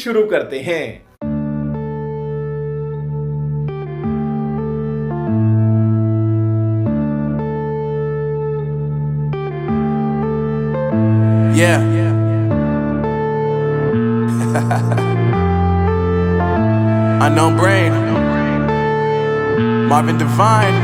शुरू करते हैं। Yeah. Unknown Brain, Marvin Devine.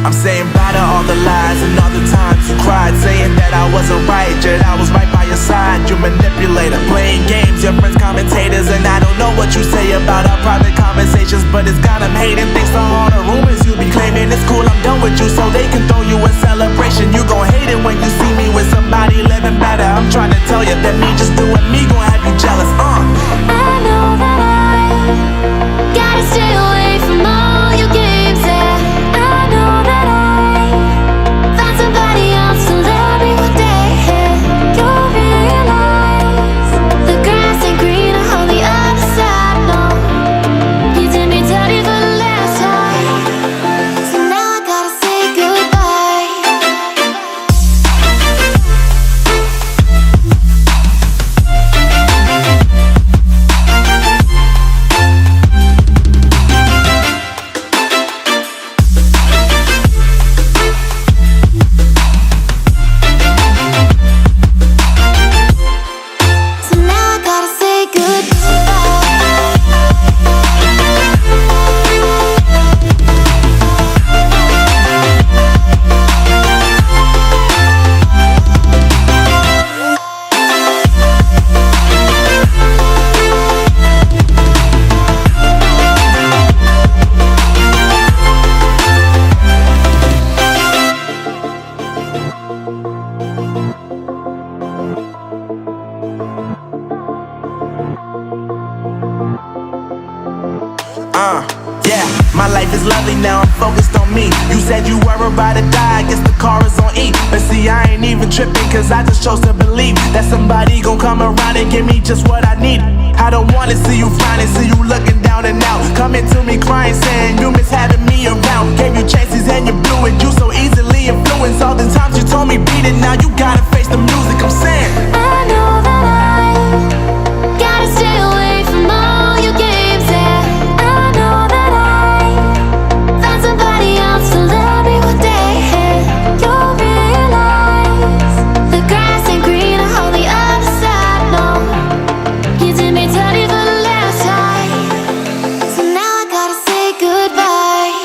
I'm saying bye to all the lies and all the times you cried, saying that I wasn't right, yet I was right by your side. You manipulator, playing games, your friends commentators, and I don't know what you say about our private conversations, but it's got them hating. Thanks to all the rumors you be claiming. It's cool, I'm done with you, so they can throw you a celebration. You gon' hate it when you see me with somebody living better. I'm trying to tell you that me just doing me gon' have you jealous. I know that I gotta stay away from all your games. Yeah, I know that I found somebody else to love me one day. You'll realize the grass ain't greener on the other side. No, you did me dirty for the last time, so now I gotta say goodbye. So now I gotta say Yeah, my life is lovely now, I'm focused on me. You said you were about to die, I guess the car is on E. But see, I ain't even tripping, cause I just chose to believe that somebody gon' come around and give me just what I need. I don't wanna see you frowning, see you looking down and out, coming to me crying, saying you miss having me around. Gave you chances and you blew it, you so easily influenced. All the times you told me beat it, now you gotta face the music. I'm saying I know that I gotta stay away from all your games. Yeah, I know that I found somebody else to love me one day. You'll realize the grass ain't greener on the other side. No, you did me dirty for the last time, so now I gotta say goodbye.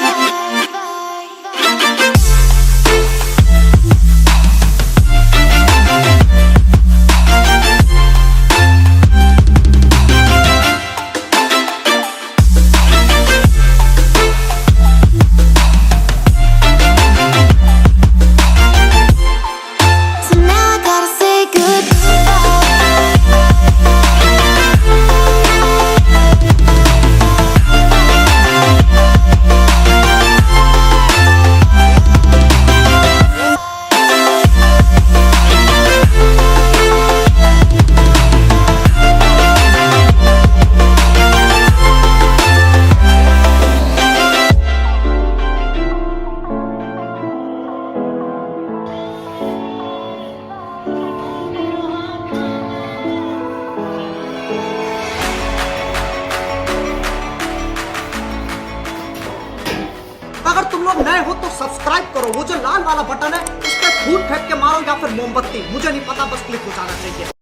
So now I gotta say अगर तुम लोग नए हो तो subscribe करो, वो जो लाल वाला बटन है उस पर फूट फेंक के मारो या फिर मोमबत्ती, मुझे नहीं पता, बस क्लिक हो जाना चाहिए।